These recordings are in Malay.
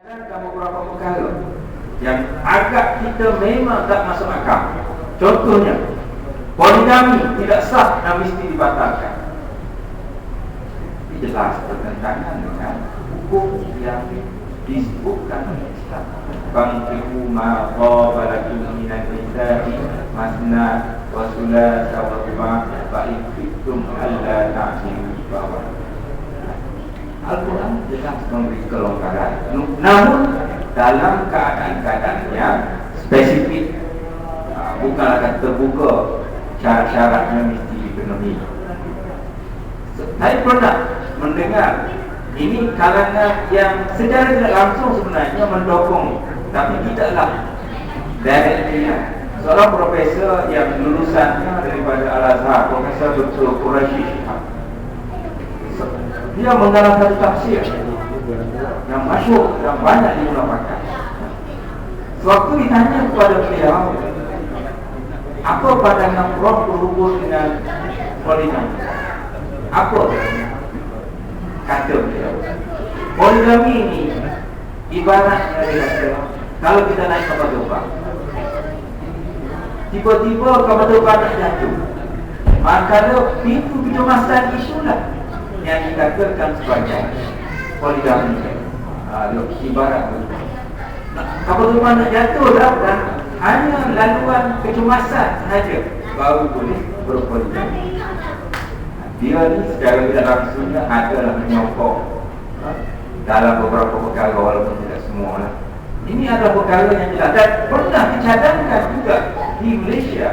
Ada beberapa perkara yang agak kita memang tak masuk akal. Contohnya, poligami tidak sah dan mesti dibatalkan. Ini jelas bertentangan dengan hukum yang disebutkan oleh Islam. Fankihu ma qaba lakum minan nisa'i masna wa thulatha wa ruba' fa in khiftum alla ta'dilu fawahid. Al-Quran jelas memberi kelonggaran, namun dalam keadaan-keadaan yang spesifik, bukan akan terbuka syarat-syaratnya mesti dipenuhi. Saya pernah mendengar ini kalangan yang secara tidak langsung sebenarnya mendukung, tapi tidaklah directly. Seorang profesor yang lulusannya daripada Al-Azhar, Profesor Dr. Quraisy, dia mengarang satu tafsir yang masyhur dan banyak digunakan. Sewaktu ditanya kepada beliau, apa pandangan Prof berhubung dengan poligami? Apa? Kata beliau, poligami ini ibaratnya dia kata, kalau kita naik kapal terbang, tiba-tiba kapal terbang nak jatuh, maka pintu kecemasan itulah yang dikatakan sebagai poligami. Ibarat kapal terbang nak jatuh dan hanya laluan kecemasan sahaja baru boleh berpoligami. Dia ni secara tidak langsungnya adalah menyokong dalam beberapa perkara, walaupun tidak semua lah. Ini adalah perkara yang jelas dan pernah dicadangkan juga di Malaysia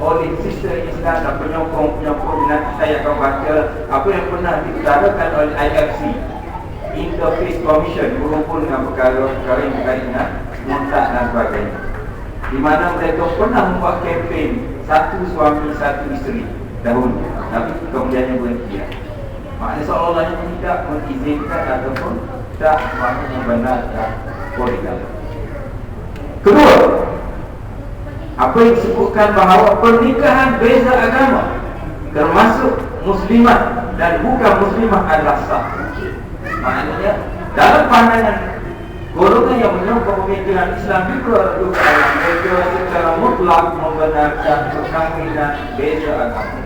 oleh sister Islam dan penyokong-penyokong. Nanti saya akan baca apa yang pernah diutarakan oleh IFC, Interface Commission, berhubung dengan perkara-perkara yang berkaitan dengan muntah dan sebagainya, di mana mereka pernah membuat kempen satu suami satu isteri dahulu, tapi kemudiannya berhenti. Maknanya seolah-olahnya tidak mengizinkan ataupun tak mahu membenarkan poligami. Kedua, apa yang disebutkan bahawa pernikahan beza agama, termasuk muslimat dan bukan muslimah, adalah sah. Maknanya dalam pandangan golongan yang menyokong pemikiran Islam juga mereka secara mutlak membenarkan perkahwinan beza agama.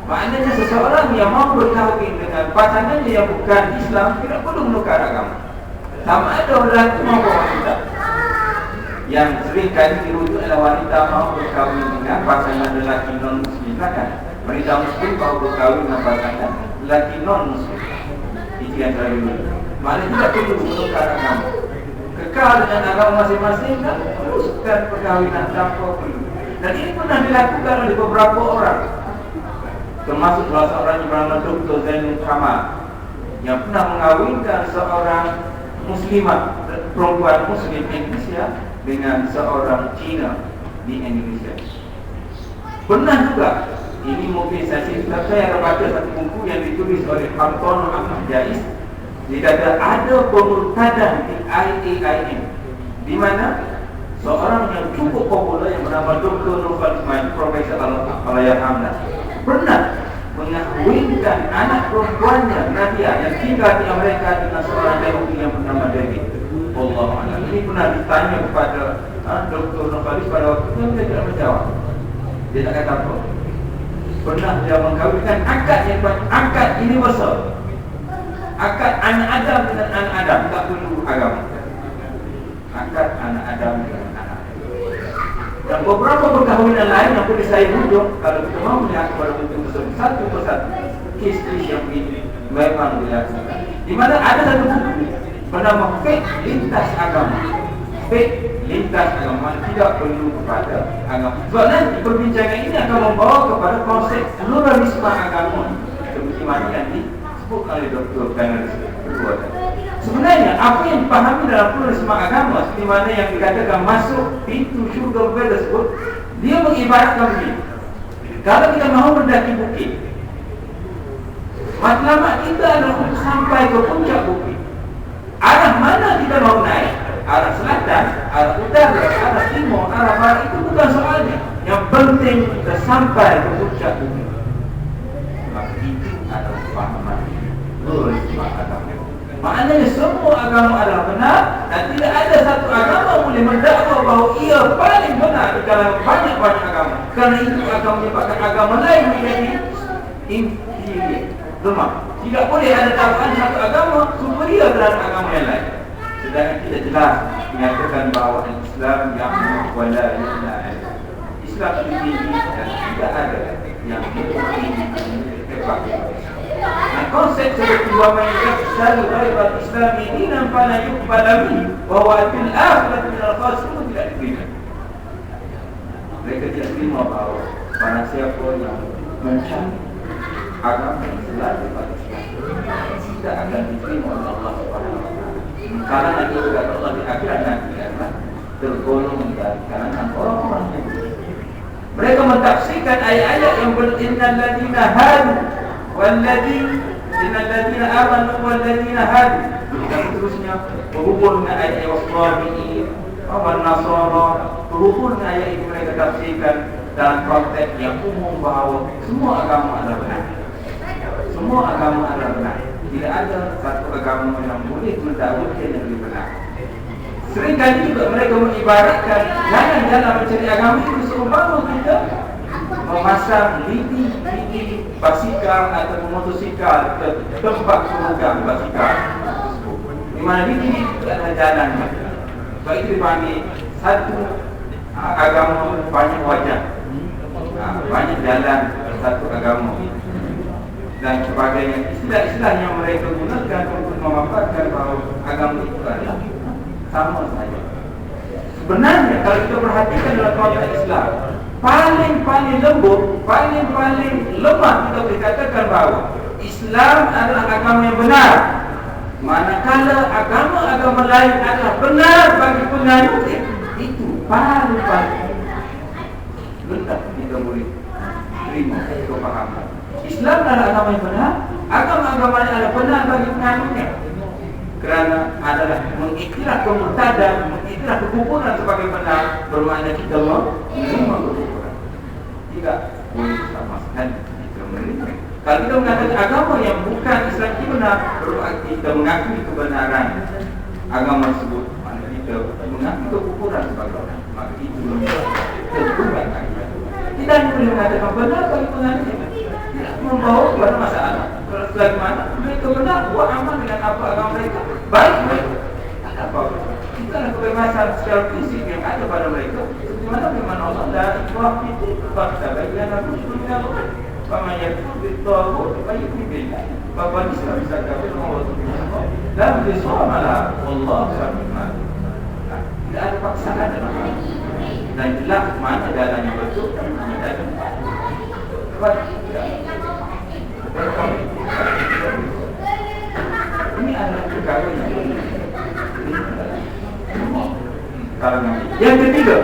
Maknanya seseorang yang mau berkahwin dengan pasangannya yang bukan Islam tidak perlu menukar agama, sama ada lelaki maupun wanita. Yang sering kali dirujuk adalah wanita mahu berkahwin dengan pasangan lelaki non-Muslim, kan? Wanita Muslim mahu berkahwin dengan pasangan lelaki non-Muslim. Itu yang selalu. Maknanya tidak perlu menukar agama, kekal dengan agama masing-masing dan teruskan perkahwinan tanpa perlu. Dan ini pernah dilakukan oleh beberapa orang, termasuk salah seorang yang bernama Dr. Zainul Kamal, yang pernah mengawinkan seorang muslimah, perempuan Muslim Indonesia, dengan seorang Cina di Indonesia. Pernah juga, ini mungkin saya akan baca satu buku yang ditulis oleh Anton Ahmad Jais. Dia kata ada pemurtadan di IAIN, di mana seorang yang cukup popular yang bernama Dr. Nufal Ismail, Profesor Al-Yaham, pernah mengahwinkan anak perempuannya Nadia yang tinggal di Amerika dengan seorang Yahudi yang bernama David. Allah Allah. Ini pernah ditanya kepada Dr. Novalis pada waktu itu, dia tidak menjawab. Dia tak kata apa. Pernah dia mengkahwinkan akad yang akad universal, akad anak Adam dengan anak Adam, tak perlu agama. Akad anak Adam dengan anak Adam. Dan beberapa perkahwinan lain yang boleh saya rujuk kalau kita mahu melihat kepada bentuk tersebut satu persatu. Kes-kes yang ini memang dilakukan, di mana ada satu buku bernama Fake Lintas Agama. Fake Lintas Agama, tidak perlu kepada agama. Sebab nanti perbincangan ini akan membawa kepada konsep pluralisme agama, seperti mana yang disebut oleh Dr. Panelis kedua. Sebenarnya apa yang dipahami dalam pluralisme agama, seperti mana yang dikatakan masuk pintu syurga berbeza tersebut, dia mengibaratkan begini: kalau kita mahu mendaki bukit, matlamat kita adalah untuk sampai ke puncak bukit. Arah mana kita mahu naik, arah selatan, arah utara, arah timur, arah barat, itu bukan soalnya. Yang penting kita sampai ke puncak bukit. Maka itu adalah pahaman pluralisme agama. Maknanya semua agama adalah benar Dan tidak ada satu agama boleh mendakwa bahawa ia paling benar di kalangan banyak-banyak agama. Kerana itu akan menyebabkan agama lain menjadi inferior, lemah. Tidak boleh ada dakwaan satu agama superior terhadap agama yang lain. Sedangkan kita jelas menyatakan bahawa Islam yang wala ilaha Islam ini dan tidak ada yang hebat. Nah, konsep seperti wama yaqsalu ghaibal Islam ini nampaknya yuqbalami bahwa fil akhirati min al-khasirin tidak diterima. Mereka tidak terima bahawa barang siapa yang mencari agama Islam daripada Islam tidak akan diterima oleh Allah Subhanahu wa taala. Karena nanti kata Allah di akhirat nanti adalah tergolong dari kalangan orang-orang yang mereka mentafsirkan ayat-ayat yang innal ladina hadu innal ladina amanu wal ladina hadu dan seterusnya berhubung dengan ayat waswabi'i wan nasara, berhubung dengan ayat itu mereka tafsirkan dalam konteks yang umum bahawa semua agama adalah benar. Semua agama adalah benar. Tidak ada satu agama yang boleh mendahulukan yang lebih benar. Seringkali juga mereka mengibaratkan jalan-jalan mencari agama itu seumpama kita memasang lidi basikal atau motosikal ke tempat pemegang basikal, di mana lidi itu adalah jalan. Sebab itu dipanggil satu agama banyak wajah, banyak jalan satu agama dan sebagainya. Istilah-istilah yang mereka gunakan untuk memaparkan bahawa agama itu adalah sama saja. Sebenarnya kalau kita perhatikan dalam konteks Islam, paling lembut, paling lemah kita berkatakan bahawa Islam adalah agama yang benar. Manakala agama-agama lain adalah benar bagi penganutnya, itu paling letak kita boleh terima kepahaman. Islam adalah agama yang benar, agama-agama lain adalah benar bagi penganutnya. Kerana adalah mengiktiraf kemurtadan, mengiktiraf kekufuran sebagai benar, bermakna kita menerima kekufuran. Tidak boleh sama sekali kita menerima. Kalau kita mengatakan agama yang bukan Islam itu benar, berarti kita mengakui kebenaran agama tersebut, makna kita mengakui kekufuran sebagai benar. Maka itu terbuat agama. Kita boleh mengatakan benar bagi penganutnya, tidak membawa kepada masalah. Kalau bagaimana mereka benar buat amal dengan apa agama mereka, baik mereka, tak apa. Kita ada kebebasan secara fisik yang ada pada mereka. Bagaimana firman Allah la ikrah fi din, tabayyana rusydu min al-ghayy, faman yakfur bit-taghut fa yu'min billah faqad istamsaka bil urwatil wuthqa la infisama laha wallahu sami'un alim. Tidak ada paksaan dalam hal ini. Dan jelas mana jalan yang betul dan mana jalan yang tepat. Ini adalah perkara yang ketiga,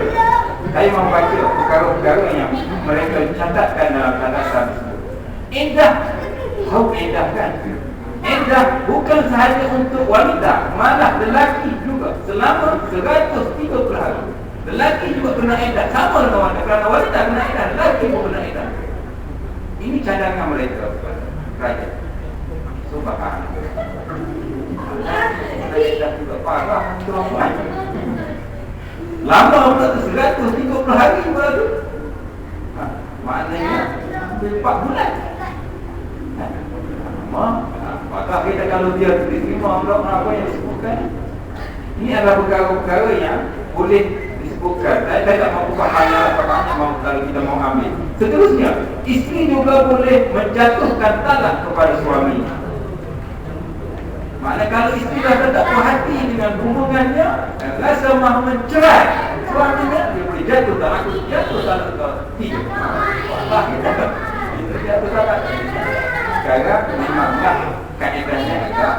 saya membaca perkara-perkara yang mereka catatkan dalam landasan tersebut. Indah, how indah kan? Indah bukan sahaja untuk wanita, malah lelaki juga. Selama 130 hari lelaki juga kena indah, sama dengan wanita. Kerana wanita kena indah, lelaki pun kena indah. Ini cadangan mereka raja. Subhanallah. Indah juga parah, perempuan. Lama pula tu 130 hari baru. Maknanya 4 bulan. Maka kita kalau dia diterima Allah apa yang disebutkan, ini adalah perkara-perkara yang boleh disebutkan. Saya tak mahu faham apa-apa mau kalau kita mau ambil. Seterusnya, isteri juga boleh menjatuhkan talak kepada suami. Maknanya kalau isteri dah tak puas hati dengan hubungannya dan rasa mahu mencerai suaminya, dia boleh jatuh talak ke 3. Allah kita jatuh talak. Sekarang memanglah kaedahnya agak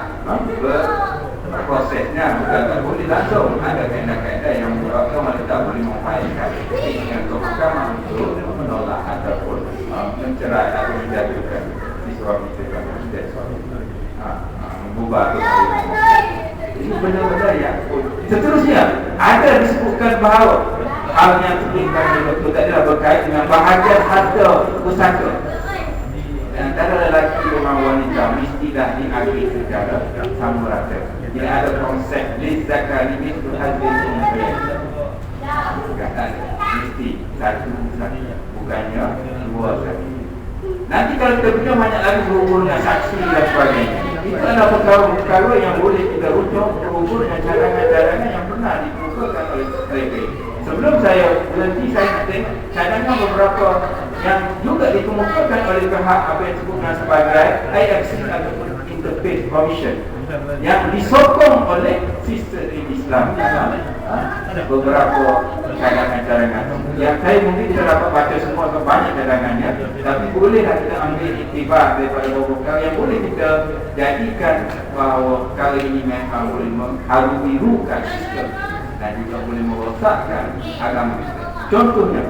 berprosesnya, bukan tak boleh langsung. Ada kaedah-kaedah yang menyebabkan mereka tak boleh mengupayakan dengan kemakaman untuk menolak ataupun mencerai atau menjatuhkan si suami dan suami mengubah. Ini benar-benar yang seterusnya ada disebutkan bahawa hal yang disebutkan betul tak adalah berkait dengan bahagian harta pusaka. Antara lelaki dan wanita mestilah diagih secara sama rata. Tidak ada konsep lizakari mithlu hadzal unsayyin. Tidak ada. Mesti satu. Bukannya dua satu. Nanti kalau kita punya banyak lagi berhubung dengan saksi dan sebagainya, itu adalah perkara-perkara yang boleh kita rujuk berhubung dengan cadangan-cadangan yang pernah dikemukakan oleh mereka. Sebelum saya berhenti, saya nak tengok cadangan beberapa yang juga dikemukakan oleh pihak apa yang disebutkan sebagai IFC ataupun Interfaith Commission, yang disokong oleh sistem Islam. Ada beberapa cadangan-cadangan yang saya mungkin tidak dapat baca semua atau banyak cadangannya, tapi bolehlah kita ambil iktibar daripada beberapa perkara yang boleh kita jadikan bahawa perkara ini memang boleh mengharu-birukan sistem dan juga boleh merosakkan agama kita. Contohnya,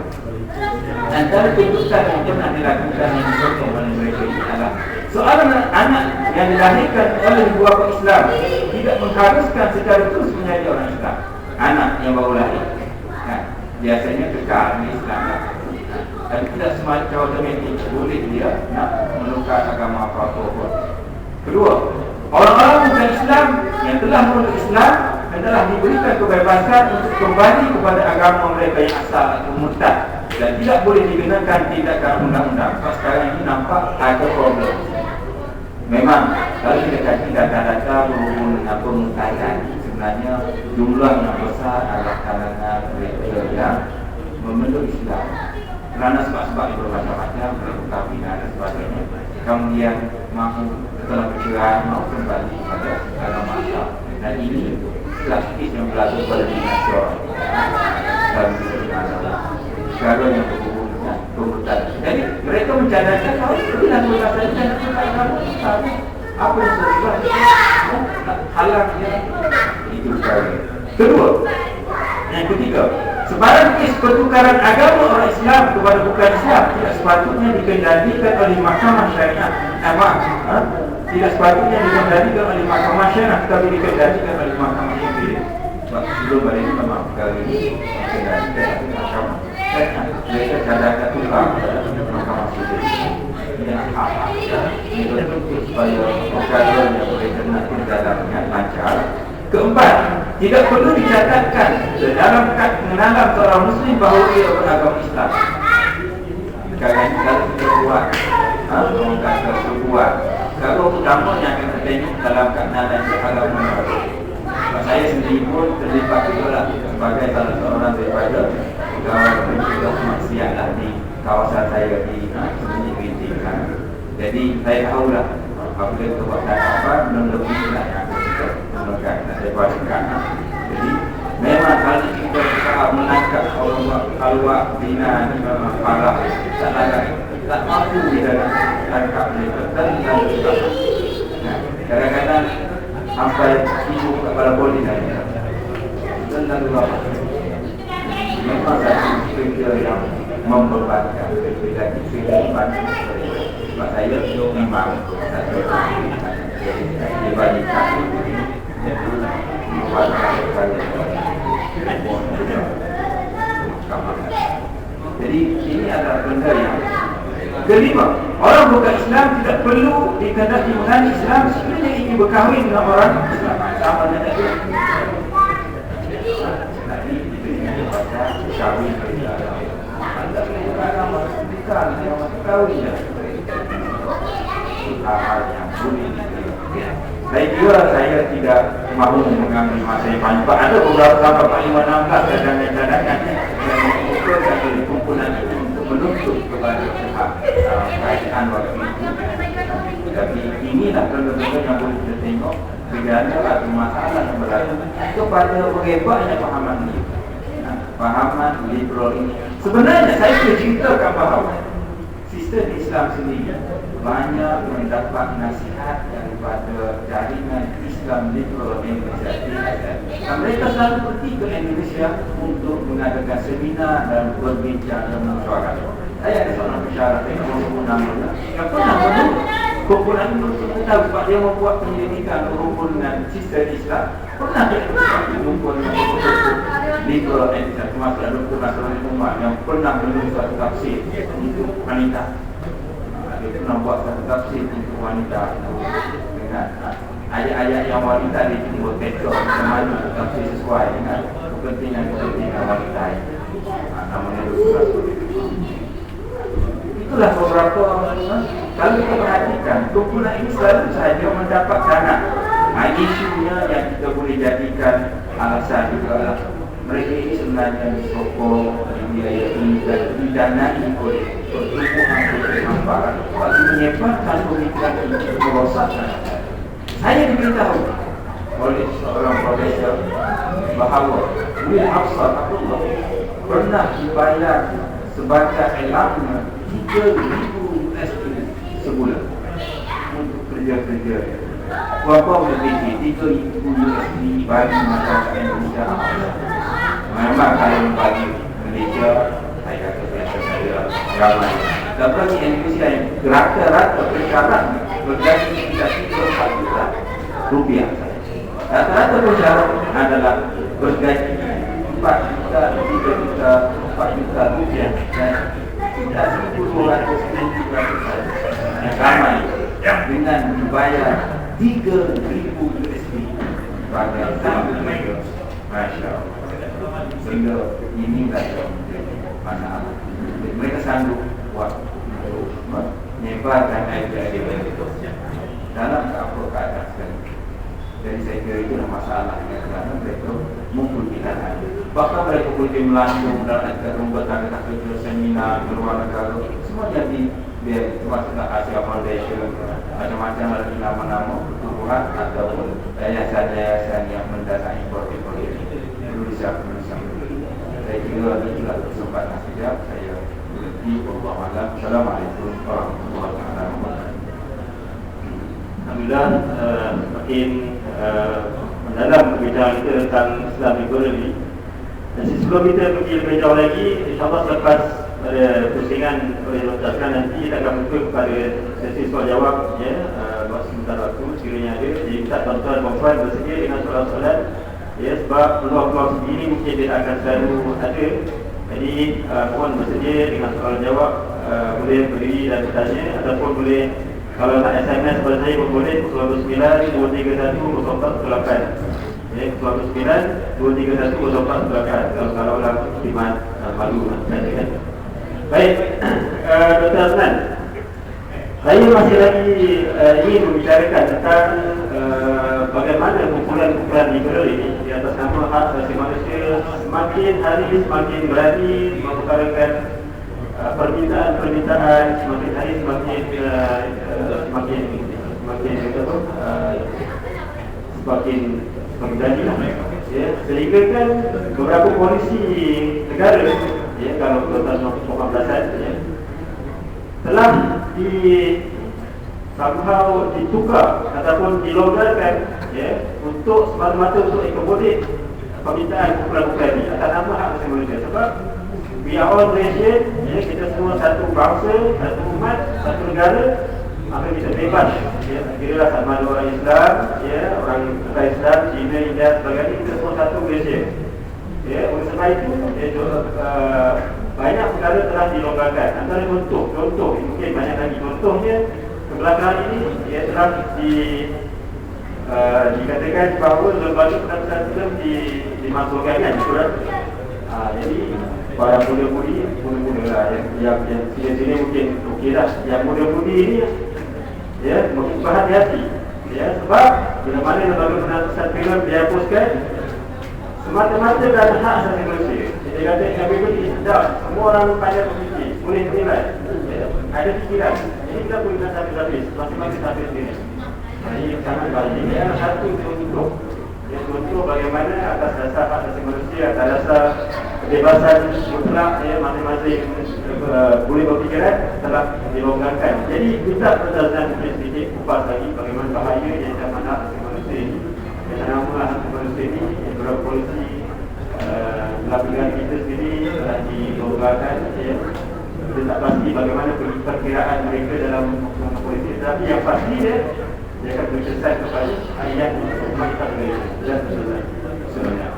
antara tuntutan yang pernah dilakukan yang disokong oleh mereka ini adalah seorang anak yang dilahirkan oleh beberapa Islam tidak mengharuskan secara terus menjadi orang Islam. Anak yang baru lahir biasanya kekal di Islam, dan tidak semacam otomatik boleh dia nak menukar agama apa-apa pun. Kedua, orang-orang bukan Islam yang telah memeluk Islam adalah diberikan kebebasan untuk kembali kepada agama mereka yang asal atau murtad, dan tidak boleh dikenakan tindakan undang-undang. Sekarang ini nampak ada problem. Memang kalau kita kaji data-data berhubung dengan pemutaran, sebenarnya jumlah yang besar adalah kalangan mereka yang memeluk Islam kerana sebab-sebab yang bermacam-macam, mereka bina dan sebagainya. Kemudian mahu setelah bercerai mahu kembali kepada agama asal, dan ini klasik yang berlaku pada Indonesia dan perkara yang berhubung dengan pemutaran. Jadi mereka mencadangkan kalau bila berasal dan agama Islam, apa yang sebab halangnya itu perkara. Kedua, yang ketiga, sebarang kes pertukaran agama orang Islam kepada bukan Islam tidak sepatutnya dikendalikan oleh mahkamah syariah. Tidak sepatutnya dikendalikan oleh mahkamah syariah, tetapi dikendalikan oleh mahkamah sipil. Sebab sebelum pada ini memang perkara ini dikendalikan oleh mahkamah syariah. Mereka cadangkan tukar pada mahkamah sipil. Yang untuk supaya perkara yang mereka nak berjalan dengan lancar. Keempat, tidak perlu dicatatkan dalam kad pengenalan seorang Muslim bahawa ia beragama Islam. Kadang-kadang kalau kita buat, orang kata sebuah, kalau utamanya akan kita tengok dalam kad pengenalan agama. Saya sendiri pun terlibat juga sebagai salah seorang daripada pegawai pencegah kemaksiatan di kawasan saya di Sungai Binti. Jadi saya tahulah apabila kita buat apa, belum lebih lah yang kita menekan daripada kanan. Jadi memang hal ini kita menangkap kalau bina ini memang parah, tak layak, tak mampu kita tangkap mereka dan juga. Kadang-kadang sampai ibu kepala polis dan lalu apa? Memang satu kerja yang membebankan, kerja sebab saya memang dibandingkan membuatkan jadi ini adalah benda yang kelima. Orang bukan Islam tidak perlu dikendaki mengenai Islam sekiranya ingin berkahwin dengan orang Islam sama dengan itu. Tadi kita baca kahwin ada agama bukan yang kahwin hal yang boleh. Saya kira saya tidak mahu mengambil masa yang panjang. Ada beberapa sampai 5-16 cadangan-cadangan yang mengumpulkan dari kumpulan itu untuk menuntut kepada pihak kerajaan waktu itu. Tapi inilah benda-benda yang boleh kita tengok gejala atau masalah yang berlaku kepada bagaimana pahaman ini. Pahaman liberal ini. Sebenarnya saya ceritakan bahawa sistem Islam sendiri banyak mendapat nasihat daripada jaringan Islam Liberal Indonesia. Dan mereka selalu pergi ke Indonesia untuk mengadakan seminar dan berbincang dan mesyuarat. Saya ada seorang pensyarah yang pernah menurut kumpulan itu kita tahu sebab dia membuat penyelidikan berhubung dengan sistem Islam. Pernah dia berkumpul dengan Liberal Indonesia, termasuk Dr. Nasruddin Umar yang pernah menulis satu tafsir untuk wanita. Dia pernah buat satu tafsir untuk wanita dengan ayat-ayat yang wanita dia timbul tekor macam mana tapi sesuai dengan kepentingan wanita ini. Namanya itulah beberapa kalau kita perhatikan kumpulan ini selalu sahaja mendapat dana. Isunya yang kita boleh jadikan alasan juga mereka ini sebenarnya disokong, dibiayai dan didanai oleh pertumbuhan hamparan bagi menyebarkan pemikiran ini merosakkan. Saya diberitahu oleh seorang profesor bahawa Will Hafsah Abdullah pernah dibayar sebagai elangnya 3,000 USD sebulan untuk kerja-kerja. Berapa lebih 3,000 USD bagi masyarakat Indonesia. Memang kalau bagi Malaysia saya kata saya ramai. Dan bagi Indonesia yang rata-rata persyarat bergaji sekitar 3-4 juta rupiah. Rata-rata persyarat adalah bergaji 4 juta, 3 juta, 4 juta rupiah dan tidak 1,200 yang ramai dengan dibayar 3,000 USD sebagai satu mereka. Masya Allah. Sehingga inilah yang menjadi masalah. Mereka sanggup buat untuk menyebarkan idea-idea mereka dalam keadaan sekali. Jadi saya kira itulah masalahnya kerana mereka mumpul di tanah. Bahkan mereka boleh melancong dalam kata kerja seminar di luar negara. Semua jadi biar termasuklah Asia Foundation, macam-macam lagi nama-nama pertubuhan ataupun yayasan-yayasan yang mendanai portfolio Indonesia. Saya kira itulah kesempatan saja saya berhenti. Assalamualaikum warahmatullahi wabarakatuh. Alhamdulillah, makin mendalam perbincangan kita tentang Islam ekonomi. Dan sebelum kita pergi lebih jauh lagi, insyaAllah selepas pada pusingan oleh Dr. Aslan nanti kita akan buka kepada sesi soal jawab, ya, buat sebentar waktu sekiranya ada. Jadi kita tuan-tuan perempuan bersedia dengan soalan-soalan, ya, sebab peluang-peluang segini mungkin dia akan selalu ada. Jadi mohon bersedia dengan soalan jawab, boleh berdiri dan bertanya ataupun boleh. Kalau nak SMS pada saya pun boleh 09-231-0418. Ya, 09-231-0418. Kalau orang khidmat malu nak kan. Baik, Dr. Aslan, saya masih lagi ingin membicarakan tentang bagaimana kumpulan-kumpulan liberal ini di atas nama hak asasi manusia semakin hari semakin berani memperkarakan permintaan semakin hari semakin berani lah, ya, sehingga kan beberapa polisi negara, ya, kalau tahun 18-an, ya, telah somehow ditukar ataupun dilonggarkan, ya, untuk semata-mata untuk akomodir permintaan kumpulan-kumpulan ini atas nama hak asasi manusia. Sebab we are all Malaysian, ya, kita semua satu bangsa, satu umat, satu negara, maka kita bebas, ya, kira sama ada orang Islam, ya, orang bukan Islam, Cina, India, sebagainya, kita semua satu Malaysia. Ya, oleh sebab itu, ya, banyak perkara telah dilonggarkan. Antara contoh, mungkin banyak lagi contohnya kebelakangan ini, ya, telah dikatakan bahawa lembaga penafsiran film dimasukkan, kan, surat. Jadi barang muda-mudi lah, yang sini mungkin okey dah. Yang muda-mudi ini, ya, mungkin berhati-hati, ya, sebab bila mana lembaga penafsiran film dihapuskan semata-mata dan hak asasi manusia. Dia kata everybody is adult, semua orang pandai berfikir, boleh menilai, ya, ada fikiran. Ini kita boleh nak habis-habis, masing-masing habis sendiri. Ini sangat baik. Ini adalah satu contoh, yang contoh bagaimana atas dasar hak asasi manusia, atas dasar kebebasan mutlak, ya, masing-masing boleh berfikiran telah dilonggarkan. Jadi kita berdasarkan sedikit kupas lagi bagaimana bahaya yang zaman hak asasi manusia ini. Yang nama hak asasi manusia ini, beberapa polisi laporan kita sendiri telah dilonggarkan, ya. Kita tak pasti bagaimana perkiraan mereka dalam polisi, tapi yang pasti dia akan berkesan kepada ayat Al-Quran dan Sunnah.